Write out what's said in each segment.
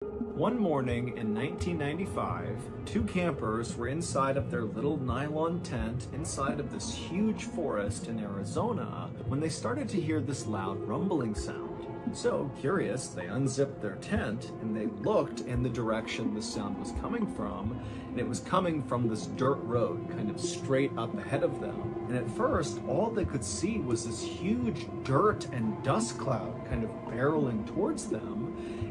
One morning in 1995, two campers were inside of their little nylon tent inside of this huge forest in Arizona when they started to hear this loud rumbling sound. So curious, they unzipped their tent and they looked in the direction the sound was coming from, and it was coming from this dirt road kind of straight up ahead of them. And at first, all they could see was this huge dirt and dust cloud kind of barreling towards them.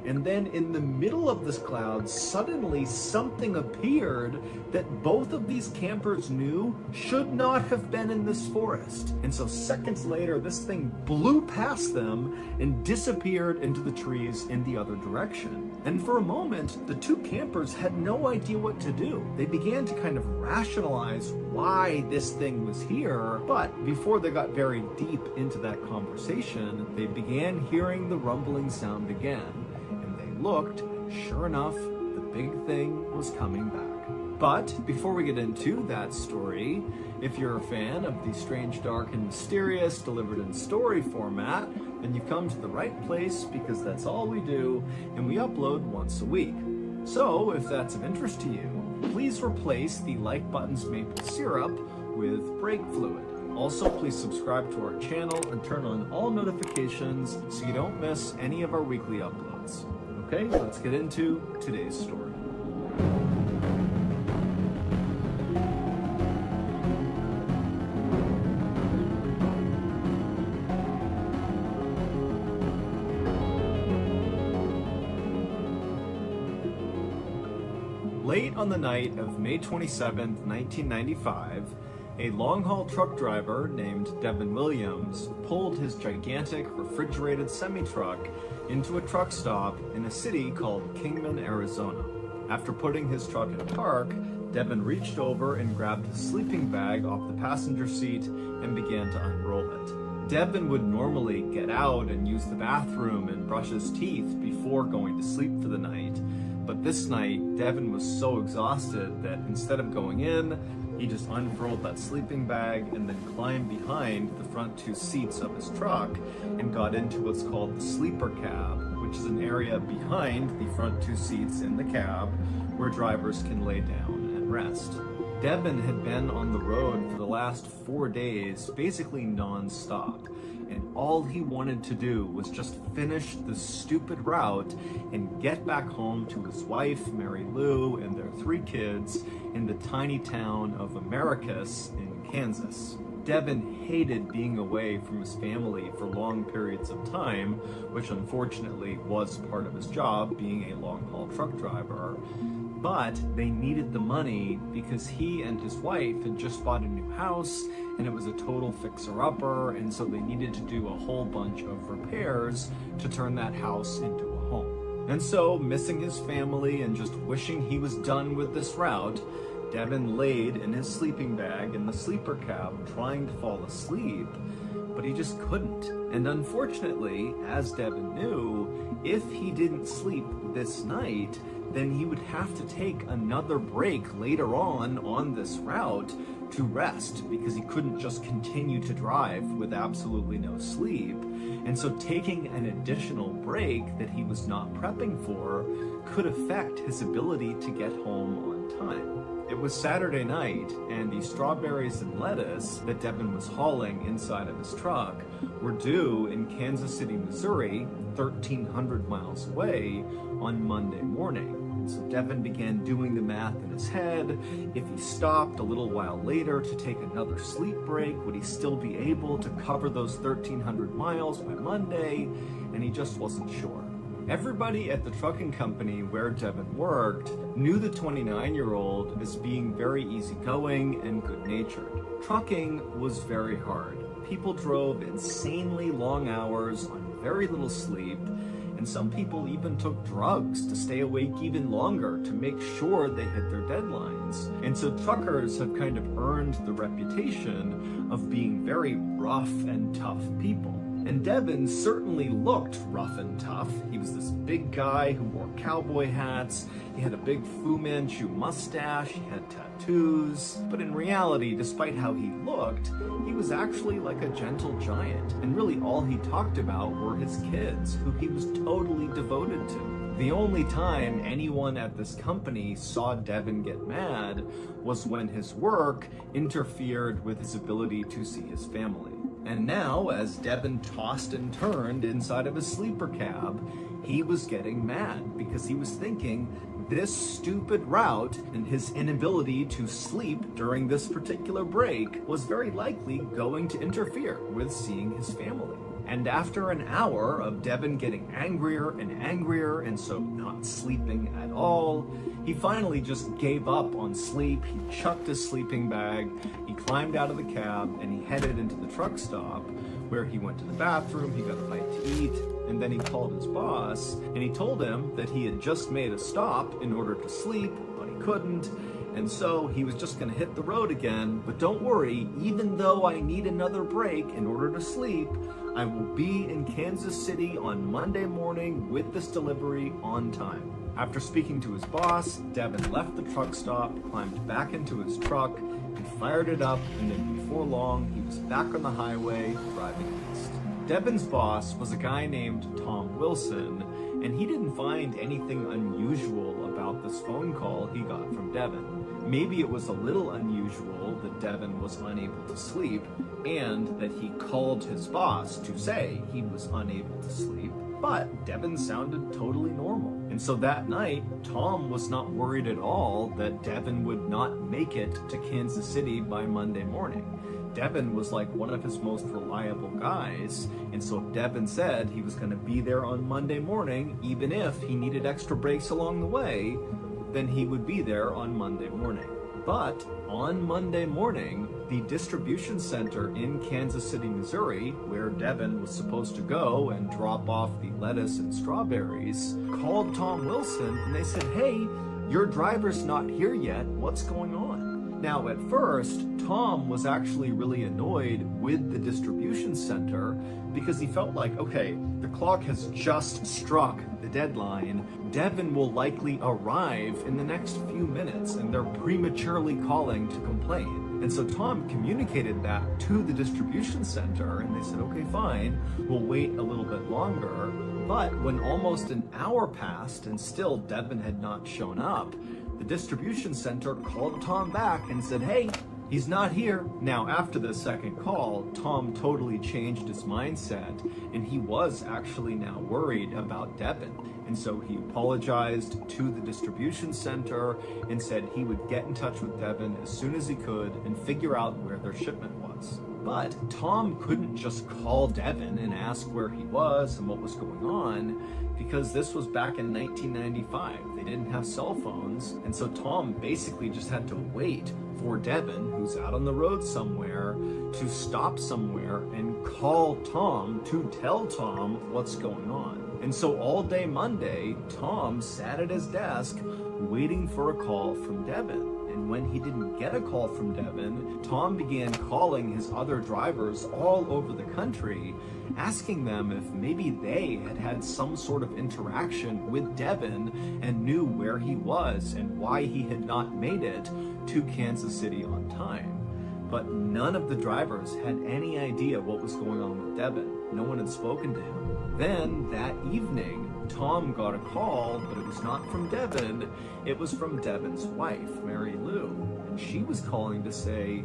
And then in the middle of this cloud, suddenly something appeared that both of these campers knew should not have been in this forest. And so seconds later, this thing blew past them and disappeared into the trees in the other direction. And for a moment, the two campers had no idea what to do. They began to kind of rationalize why this thing was here, but before they got very deep into that conversation, they began hearing the rumbling sound again. Looked, and sure enough, the big thing was coming back. But before we get into that story, if you're a fan of the strange, dark, and mysterious delivered in story format, then you've come to the right place, because that's all we do, and we upload once a week. So if that's of interest to you, please replace the like button's maple syrup with brake fluid. Also, please subscribe to our channel and turn on all notifications so you don't miss any of our weekly uploads. Okay, let's get into today's story. Late on the night of May 27th, 1995, a long-haul truck driver named Devin Williams pulled his gigantic refrigerated semi-truck into a truck stop in a city called Kingman, Arizona. After putting his truck in park, Devin reached over and grabbed his sleeping bag off the passenger seat and began to unroll it. Devin would normally get out and use the bathroom and brush his teeth before going to sleep for the night, but this night, Devin was so exhausted that instead of going in, he just unfurled that sleeping bag and then climbed behind the front two seats of his truck and got into what's called the sleeper cab, which is an area behind the front two seats in the cab where drivers can lay down and rest. Devin had been on the road for the last 4 days, basically non-stop, and all he wanted to do was just finish this stupid route and get back home to his wife, Mary Lou, and their 3 kids in the tiny town of Americus in Kansas. Devin hated being away from his family for long periods of time, which unfortunately was part of his job, being a long-haul truck driver. But they needed the money because he and his wife had just bought a new house and it was a total fixer-upper, and so they needed to do a whole bunch of repairs to turn that house into a home. And so, missing his family and just wishing he was done with this route, Devin laid in his sleeping bag in the sleeper cab trying to fall asleep, but he just couldn't. And unfortunately, as Devin knew, if he didn't sleep this night, then he would have to take another break later on this route to rest, because he couldn't just continue to drive with absolutely no sleep. And so taking an additional break that he was not prepping for could affect his ability to get home on time. It was Saturday night, and the strawberries and lettuce that Devin was hauling inside of his truck were due in Kansas City, Missouri, 1,300 miles away, on Monday morning. So Devin began doing the math in his head. If he stopped a little while later to take another sleep break, would he still be able to cover those 1,300 miles by Monday? And he just wasn't sure. Everybody at the trucking company where Devin worked knew the 29-year-old as being very easygoing and good-natured. Trucking was very hard. People drove insanely long hours on very little sleep, and some people even took drugs to stay awake even longer to make sure they hit their deadlines. And so truckers have kind of earned the reputation of being very rough and tough people. And Devin certainly looked rough and tough. He was this big guy who wore cowboy hats, he had a big Fu Manchu mustache, he had tattoos. But in reality, despite how he looked, he was actually like a gentle giant. And really all he talked about were his kids, who he was totally devoted to. The only time anyone at this company saw Devin get mad was when his work interfered with his ability to see his family. And now, as Devin tossed and turned inside of his sleeper cab, he was getting mad because he was thinking this stupid route and his inability to sleep during this particular break was very likely going to interfere with seeing his family. And after an hour of Devin getting angrier and so not sleeping at all, he finally just gave up on sleep. He chucked his sleeping bag, he climbed out of the cab, and he headed into the truck stop, where he went to the bathroom, he got a bite to eat, and then he called his boss, and he told him that he had just made a stop in order to sleep, but he couldn't, and so he was just gonna hit the road again. But don't worry, even though I need another break in order to sleep, I will be in Kansas City on Monday morning with this delivery on time. After speaking to his boss, Devin left the truck stop, climbed back into his truck, and fired it up, and then before long, he was back on the highway driving east. Devin's boss was a guy named Tom Wilson, and he didn't find anything unusual about this phone call he got from Devin. Maybe it was a little unusual that Devin was unable to sleep, and that he called his boss to say he was unable to sleep, but Devin sounded totally normal. And so that night, Tom was not worried at all that Devin would not make it to Kansas City by Monday morning. Devin was like one of his most reliable guys, and so if Devin said he was going to be there on Monday morning, even if he needed extra breaks along the way, then he would be there on Monday morning. But on Monday morning, the distribution center in Kansas City, Missouri, where Devin was supposed to go and drop off the lettuce and strawberries, called Tom Wilson, and they said, "Hey, your driver's not here yet. What's going on?" Now, at first, Tom was actually really annoyed with the distribution center because he felt like, okay, the clock has just struck the deadline. Devin will likely arrive in the next few minutes, and they're prematurely calling to complain. And so Tom communicated that to the distribution center, and they said, okay, fine, we'll wait a little bit longer. But when almost an hour passed and still Devin had not shown up, the distribution center called Tom back and said, hey, he's not here. Now, after the second call, Tom totally changed his mindset, and he was actually now worried about Devin. And so he apologized to the distribution center and said he would get in touch with Devin as soon as he could and figure out where their shipment was. But Tom couldn't just call Devin and ask where he was and what was going on, because this was back in 1995. They didn't have cell phones, and so Tom basically just had to wait for Devin, who's out on the road somewhere, to stop somewhere and call Tom to tell Tom what's going on. And so all day Monday, Tom sat at his desk waiting for a call from Devin. And when he didn't get a call from Devin, Tom began calling his other drivers all over the country, asking them if maybe they had had some sort of interaction with Devin and knew where he was and why he had not made it to Kansas City on time. But none of the drivers had any idea what was going on with Devin. No one had spoken to him. Then that evening, Tom got a call, but it was not from Devin. It was from Devin's wife, Mary Lou. And she was calling to say,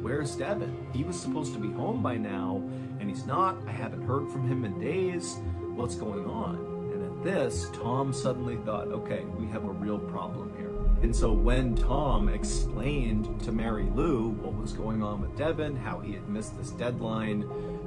where's Devin? He was supposed to be home by now, and he's not. I haven't heard from him in days. What's going on? And at this, Tom suddenly thought, okay, we have a real problem here. And so when Tom explained to Mary Lou what was going on with Devin, how he had missed this deadline,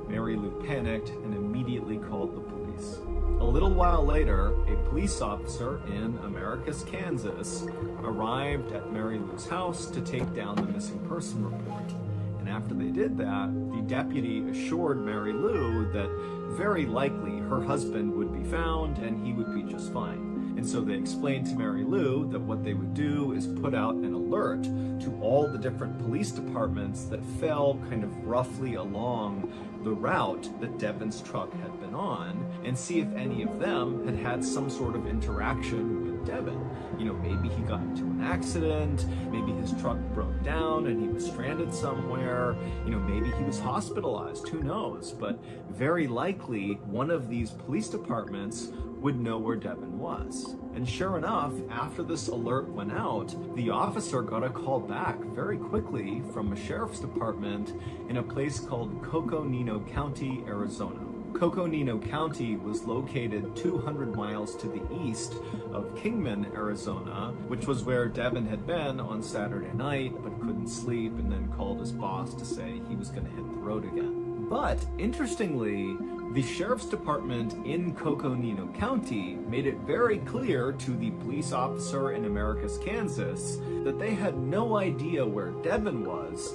Mary Lou panicked and immediately called the police. A little while later, a police officer in Americus, Kansas, arrived at Mary Lou's house to take down the missing person report. And after they did that, the deputy assured Mary Lou that very likely her husband would be found and he would be just fine. And so they explained to Mary Lou that what they would do is put out an alert to all the different police departments that fell kind of roughly along the route that Devin's truck had been on, and see if any of them had had some sort of interaction with Devin. You know, maybe he got into an accident, maybe his truck broke down and he was stranded somewhere, you know, maybe he was hospitalized, who knows? But very likely one of these police departments would know where Devon was. And sure enough, after this alert went out, the officer got a call back very quickly from a sheriff's department in a place called Coconino County, Arizona. Coconino County was located 200 miles to the east of Kingman, Arizona, which was where Devon had been on Saturday night but couldn't sleep and then called his boss to say he was going to hit the road again. But interestingly, the sheriff's department in Coconino County made it very clear to the police officer in Americus, Kansas, that they had no idea where Devon was,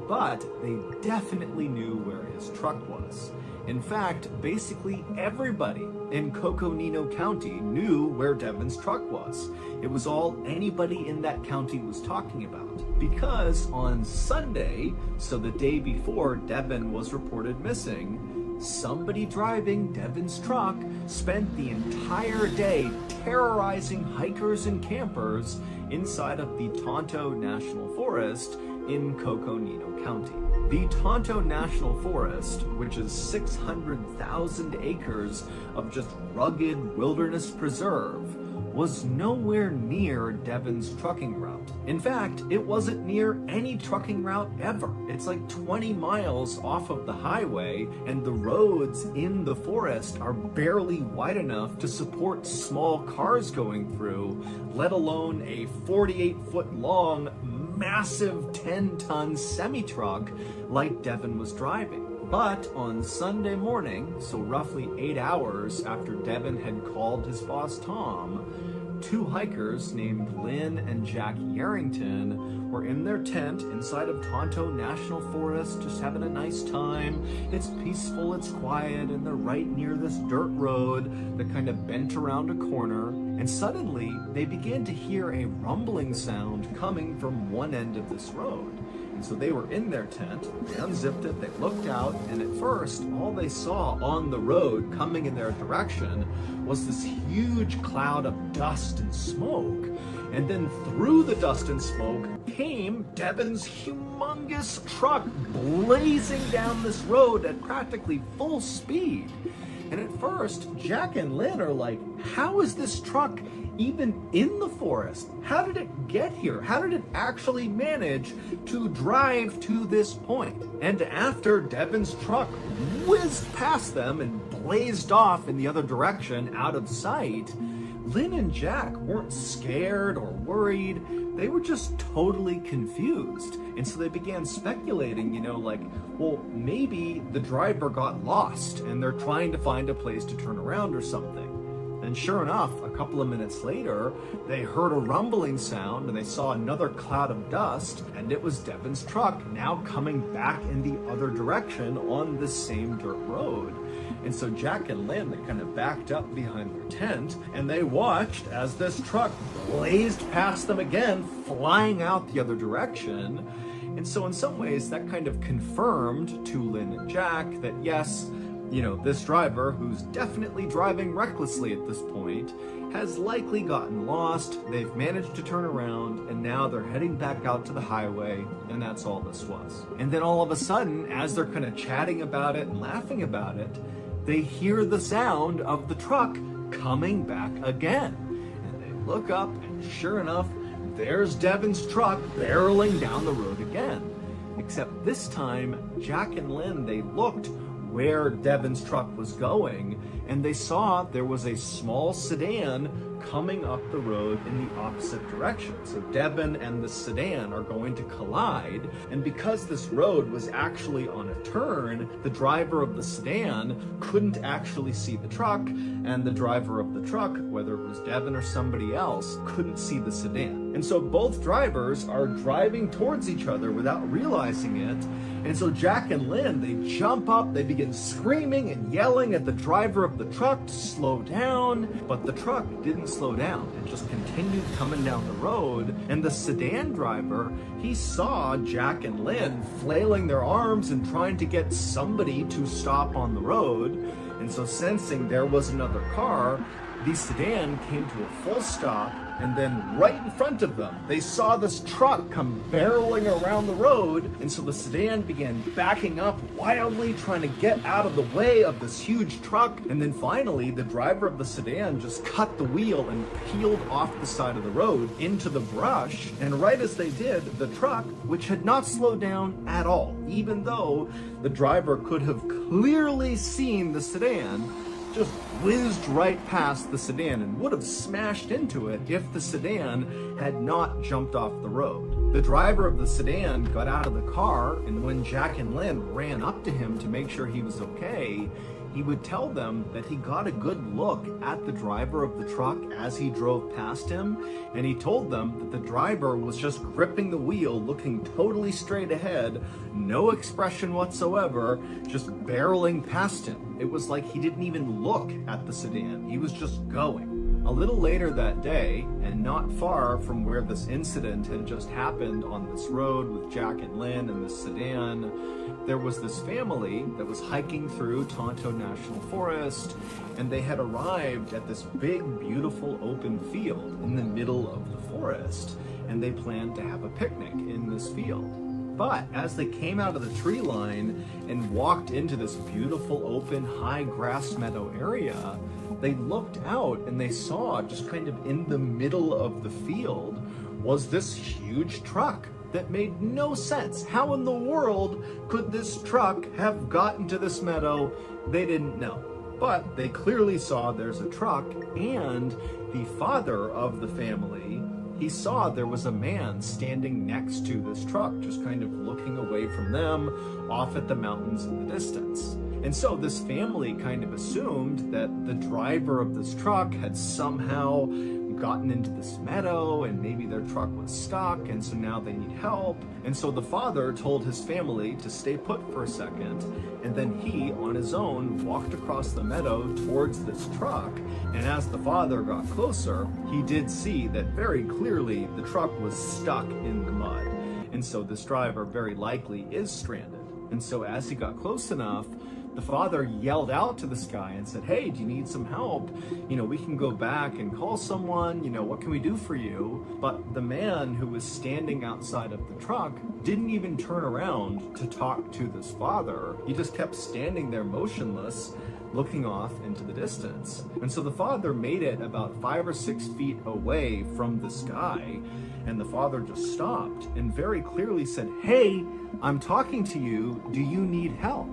but they definitely knew where his truck was. In fact, basically everybody in Coconino County knew where Devon's truck was. It was all anybody in that county was talking about. Because on Sunday, so the day before Devon was reported missing, somebody driving Devon's truck spent the entire day terrorizing hikers and campers inside of the Tonto National Forest in Coconino County. The Tonto National Forest, which is 600,000 acres of just rugged wilderness preserve, was nowhere near Devon's trucking route. In fact, it wasn't near any trucking route ever. It's like 20 miles off of the highway, and the roads in the forest are barely wide enough to support small cars going through, let alone a 48-foot long, massive 10-ton semi-truck like Devon was driving. But on Sunday morning, so roughly 8 hours after Devon had called his boss Tom, two hikers named Lynn and Jack Yarrington were in their tent inside of Tonto National Forest, just having a nice time. It's peaceful, it's quiet, and they're right near this dirt road that kind of bent around a corner. And suddenly, they began to hear a rumbling sound coming from one end of this road. And so they were in their tent, they unzipped it, they looked out, and at first, all they saw on the road coming in their direction was this huge cloud of dust and smoke. And then through the dust and smoke came Devon's humongous truck blazing down this road at practically full speed. And at first, Jack and Lynn are like, how is this truck even in the forest? How did it get here? How did it actually manage to drive to this point? And after Devon's truck whizzed past them and blazed off in the other direction out of sight, Lynn and Jack weren't scared or worried. They were just totally confused. And so they began speculating, like, well, maybe the driver got lost and they're trying to find a place to turn around or something. And sure enough, a couple of minutes later, they heard a rumbling sound and they saw another cloud of dust, and it was Devon's truck now coming back in the other direction on this same dirt road. And so Jack and Lynn, they kind of backed up behind their tent, and they watched as this truck blazed past them again, flying out the other direction. And so in some ways, that kind of confirmed to Lynn and Jack that yes, this driver, who's definitely driving recklessly at this point, has likely gotten lost. They've managed to turn around, and now they're heading back out to the highway, and that's all this was. And then all of a sudden, as they're kind of chatting about it and laughing about it, they hear the sound of the truck coming back again. And they look up, and sure enough, there's Devon's truck barreling down the road again. Except this time, Jack and Lynn, they looked where Devon's truck was going, and they saw there was a small sedan coming up the road in the opposite direction. So Devon and the sedan are going to collide, and because this road was actually on a turn, the driver of the sedan couldn't actually see the truck, and the driver of the truck, whether it was Devon or somebody else, couldn't see the sedan. And so both drivers are driving towards each other without realizing it. And so Jack and Lynn, they jump up, they begin screaming and yelling at the driver of the truck to slow down, but the truck didn't slow down. It just continued coming down the road, and the sedan driver, he saw Jack and Lynn flailing their arms and trying to get somebody to stop on the road. And so sensing there was another car, the sedan came to a full stop, and then right in front of them, they saw this truck come barreling around the road, and so the sedan began backing up wildly, trying to get out of the way of this huge truck, and then finally, the driver of the sedan just cut the wheel and peeled off the side of the road into the brush, and right as they did, the truck, which had not slowed down at all, even though the driver could have clearly seen the sedan, just whizzed right past the sedan and would have smashed into it if the sedan had not jumped off the road. The driver of the sedan got out of the car, and when Jack and Lynn ran up to him to make sure he was okay, he would tell them that he got a good look at the driver of the truck as he drove past him, and he told them that the driver was just gripping the wheel, looking totally straight ahead, no expression whatsoever, just barreling past him. It was like he didn't even look at the sedan, he was just going. A little later that day, and not far from where this incident had just happened on this road with Jack and Lynn and this sedan, there was this family that was hiking through Tonto National Forest, and they had arrived at this big, beautiful open field in the middle of the forest, and they planned to have a picnic in this field. But as they came out of the tree line and walked into this beautiful, open, high grass meadow area, they looked out and they saw, just kind of in the middle of the field, was this huge truck that made no sense. How in the world could this truck have gotten to this meadow? They didn't know. But they clearly saw there's a truck, and the father of the family, he saw there was a man standing next to this truck, just kind of looking away from them, off at the mountains in the distance. And so this family kind of assumed that the driver of this truck had somehow gotten into this meadow, and maybe their truck was stuck, and so now they need help. And so the father told his family to stay put for a second, and then he, on his own, walked across the meadow towards this truck. And as the father got closer, he did see that very clearly the truck was stuck in the mud. And so this driver very likely is stranded. And so as he got close enough, the father yelled out to this guy and said, "Hey, do you need some help? We can go back and call someone, what can we do for you?" But the man who was standing outside of the truck didn't even turn around to talk to this father. He just kept standing there motionless, looking off into the distance. And so the father made it about 5 or 6 feet away from this guy, and the father just stopped and very clearly said, "Hey, I'm talking to you. Do you need help?"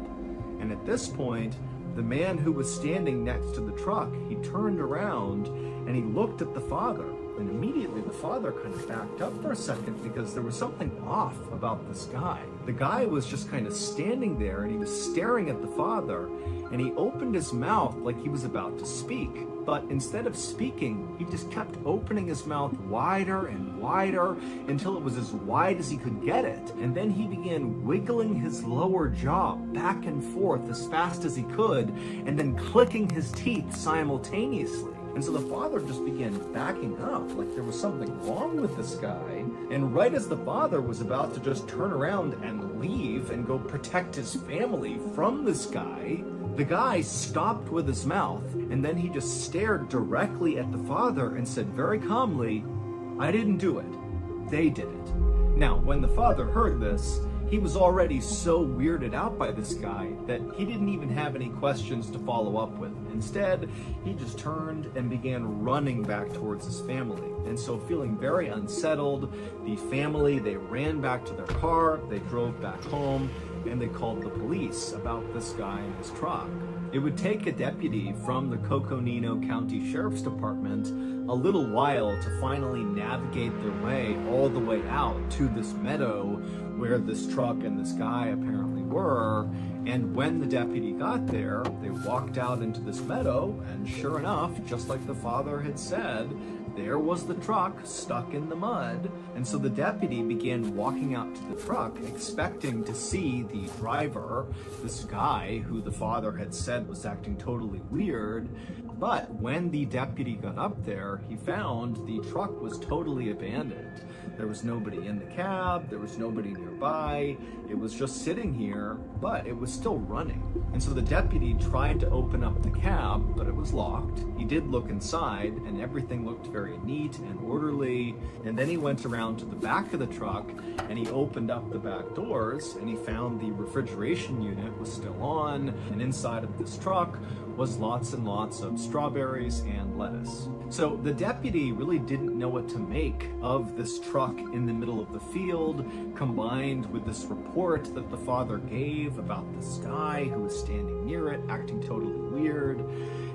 And at this point, the man who was standing next to the truck, he turned around and he looked at the father. And immediately the father kind of backed up for a second because there was something off about this guy. The guy was just kind of standing there and he was staring at the father, and he opened his mouth like he was about to speak. But instead of speaking, he just kept opening his mouth wider and wider until it was as wide as he could get it. And then he began wiggling his lower jaw back and forth as fast as he could, and then clicking his teeth simultaneously. And so the father just began backing up like there was something wrong with this guy. And right as the father was about to just turn around and leave and go protect his family from this guy, the guy stopped with his mouth, and then he just stared directly at the father and said very calmly, "I didn't do it. They did it." Now, when the father heard this, he was already so weirded out by this guy that he didn't even have any questions to follow up with. Instead, he just turned and began running back towards his family. And so, feeling very unsettled, the family, they ran back to their car, they drove back home, and they called the police about this guy and his truck. It would take a deputy from the Coconino County Sheriff's Department a little while to finally navigate their way all the way out to this meadow where this truck and this guy apparently were. And when the deputy got there, they walked out into this meadow, and sure enough, just like the father had said, there was the truck stuck in the mud. And so the deputy began walking out to the truck, expecting to see the driver, this guy who the father had said was acting totally weird. But when the deputy got up there, he found the truck was totally abandoned. There was nobody in the cab, there was nobody nearby, it was just sitting here, but it was still running. And so the deputy tried to open up the cab, but it was locked. He did look inside, and everything looked very neat and orderly. And then he went around to the back of the truck, and he opened up the back doors, and he found the refrigeration unit was still on, and inside of this truck was lots and lots of strawberries and lettuce. So the deputy really didn't know what to make of this truck in the middle of the field, combined with this report that the father gave about this guy who was standing near it, acting totally weird.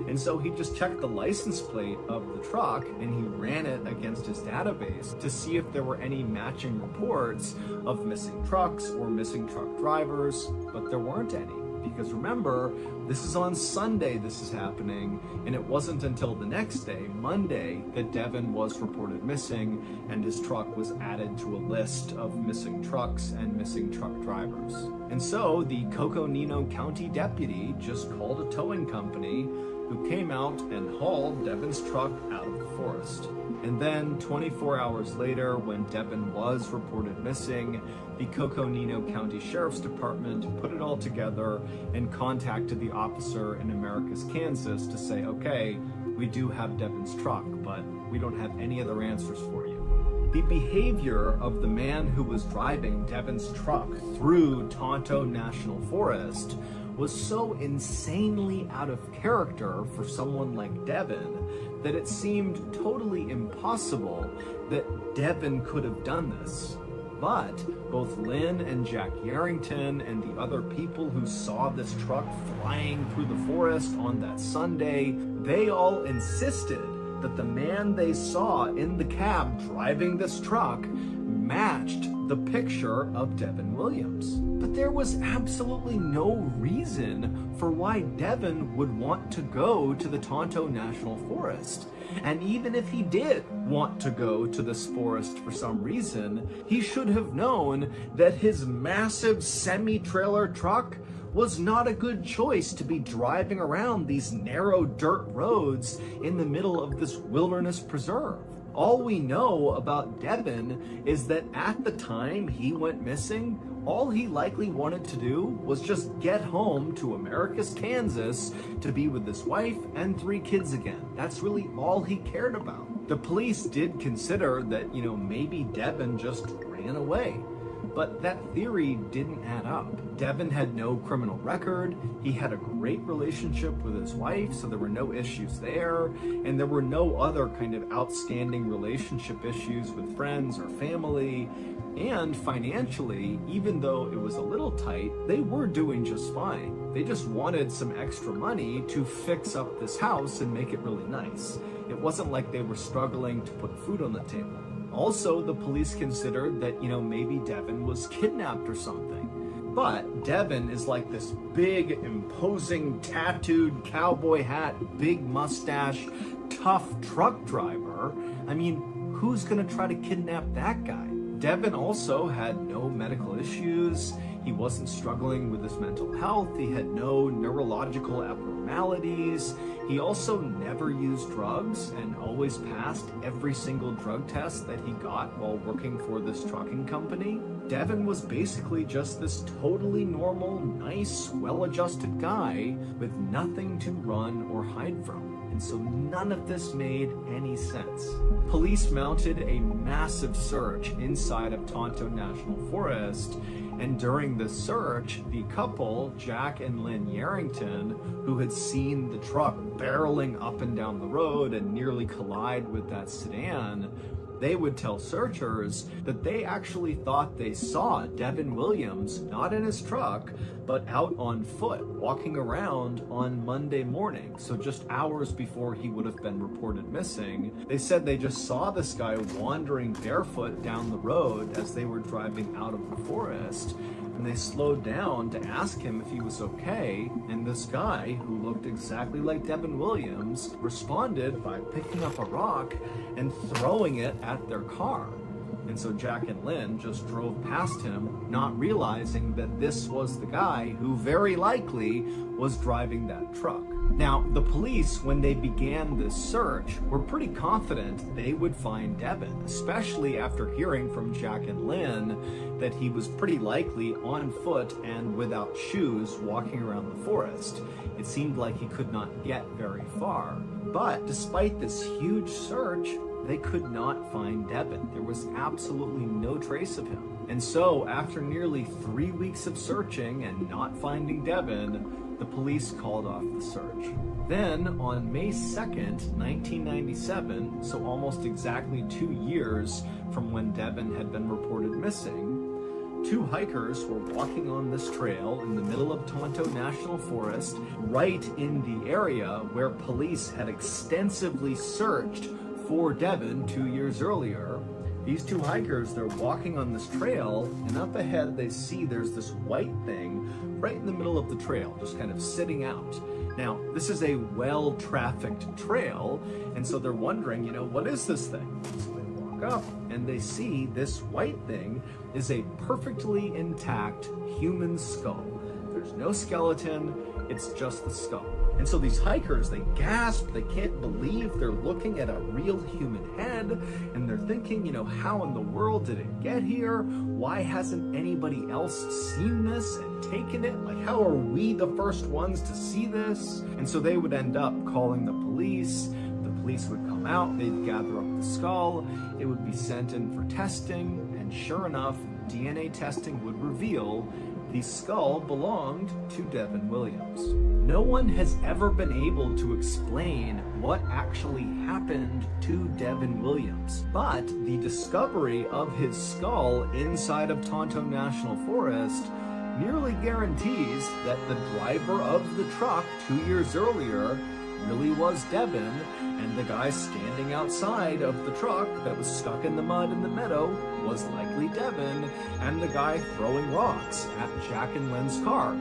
And so he just checked the license plate of the truck and he ran it against his database to see if there were any matching reports of missing trucks or missing truck drivers, but there weren't any. Because remember, this is on Sunday this is happening, and it wasn't until the next day, Monday, that Devon was reported missing, and his truck was added to a list of missing trucks and missing truck drivers. And so the Coconino County deputy just called a towing company who came out and hauled Devon's truck out of the forest. And then 24 hours later, when Devon was reported missing, the Coconino County Sheriff's Department put it all together and contacted the officer in Americus, Kansas to say, okay, we do have Devon's truck, but we don't have any other answers for you. The behavior of the man who was driving Devon's truck through Tonto National Forest was so insanely out of character for someone like Devon that it seemed totally impossible that Devon could have done this. But both Lynn and Jack Yarrington and the other people who saw this truck flying through the forest on that Sunday, they all insisted that the man they saw in the cab driving this truck matched the picture of Devin Williams. But there was absolutely no reason for why Devon would want to go to the Tonto National Forest. And even if he did want to go to this forest for some reason, he should have known that his massive semi-trailer truck was not a good choice to be driving around these narrow dirt roads in the middle of this wilderness preserve. All we know about Devon is that at the time he went missing, all he likely wanted to do was just get home to Americus, Kansas to be with his wife and 3 kids again. That's really all he cared about. The police did consider that, maybe Devon just ran away. But that theory didn't add up. Devon had no criminal record, he had a great relationship with his wife, so there were no issues there, and there were no other kind of outstanding relationship issues with friends or family. And financially, even though it was a little tight, they were doing just fine. They just wanted some extra money to fix up this house and make it really nice. It wasn't like they were struggling to put food on the table. Also, the police considered that, maybe Devon was kidnapped or something. But Devon is like this big, imposing, tattooed cowboy hat, big mustache, tough truck driver. I mean, who's gonna try to kidnap that guy? Devon also had no medical issues. He wasn't struggling with his mental health. He had no neurological abnormalities. He also never used drugs and always passed every single drug test that he got while working for this trucking company. Devon was basically just this totally normal, nice, well-adjusted guy with nothing to run or hide from. And so none of this made any sense. Police mounted a massive search inside of Tonto National Forest, and during the search, the couple, Jack and Lynn Yarrington, who had seen the truck barreling up and down the road and nearly collide with that sedan, they would tell searchers that they actually thought they saw Devin Williams, not in his truck, but out on foot, walking around on Monday morning, so just hours before he would have been reported missing. They said they just saw this guy wandering barefoot down the road as they were driving out of the forest, and they slowed down to ask him if he was okay, and this guy, who looked exactly like Devin Williams, responded by picking up a rock and throwing it at their car. And so Jack and Lynn just drove past him, not realizing that this was the guy who very likely was driving that truck. Now, the police, when they began this search, were pretty confident they would find Devon, especially after hearing from Jack and Lynn that he was pretty likely on foot and without shoes walking around the forest. It seemed like he could not get very far. But despite this huge search, they could not find Devon. There was absolutely no trace of him. And so, after nearly 3 weeks of searching and not finding Devon, the police called off the search. Then, on May 2nd, 1997, so almost exactly 2 years from when Devon had been reported missing, 2 hikers were walking on this trail in the middle of Tonto National Forest, right in the area where police had extensively searched for Devon 2 years earlier. These 2 hikers, they're walking on this trail, and up ahead they see there's this white thing right in the middle of the trail, just kind of sitting out. Now, this is a well-trafficked trail, and so they're wondering, what is this thing? So they walk up, and they see this white thing is a perfectly intact human skull. There's no skeleton, it's just the skull. And so these hikers, they gasp, they can't believe they're looking at a real human head, and they're thinking, how in the world did it get here? Why hasn't anybody else seen this and taken it? Like, how are we the first ones to see this? And so they would end up calling the police. The police would come out, they'd gather up the skull, it would be sent in for testing, and sure enough, DNA testing would reveal the skull belonged to Devin Williams. No one has ever been able to explain what actually happened to Devin Williams, but the discovery of his skull inside of Tonto National Forest nearly guarantees that the driver of the truck 2 years earlier really was Devin, and the guy standing outside of the truck that was stuck in the mud in the meadow was likely Devin, and the guy throwing rocks at Jack and Lynn's car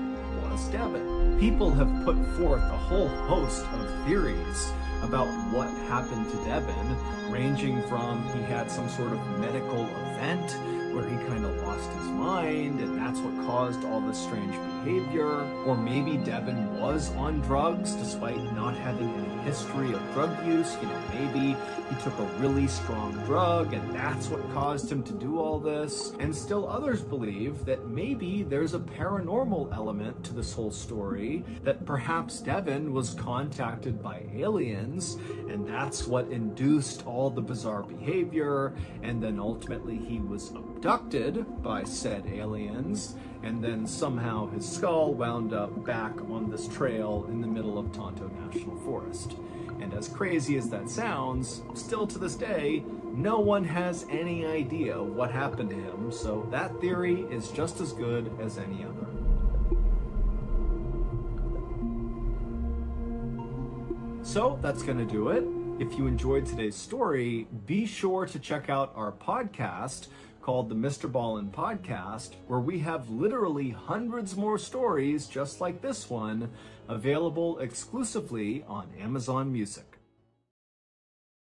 was Devin. People have put forth a whole host of theories about what happened to Devin, ranging from he had some sort of medical event where he kind of lost his mind and that's what caused all this strange behavior, or maybe Devin was on drugs despite not having any history of drug use. Maybe he took a really strong drug and that's what caused him to do all this. And still others believe that maybe there's a paranormal element to this whole story, that perhaps Devin was contacted by aliens and that's what induced all the bizarre behavior, and then ultimately he was abducted by said aliens, and then somehow his skull wound up back on this trail in the middle of Tonto National Forest. And as crazy as that sounds, still to this day, no one has any idea what happened to him, so that theory is just as good as any other. So that's gonna do it. If you enjoyed today's story, be sure to check out our podcast called the MrBallen Podcast, where we have literally hundreds more stories just like this one available exclusively on Amazon Music.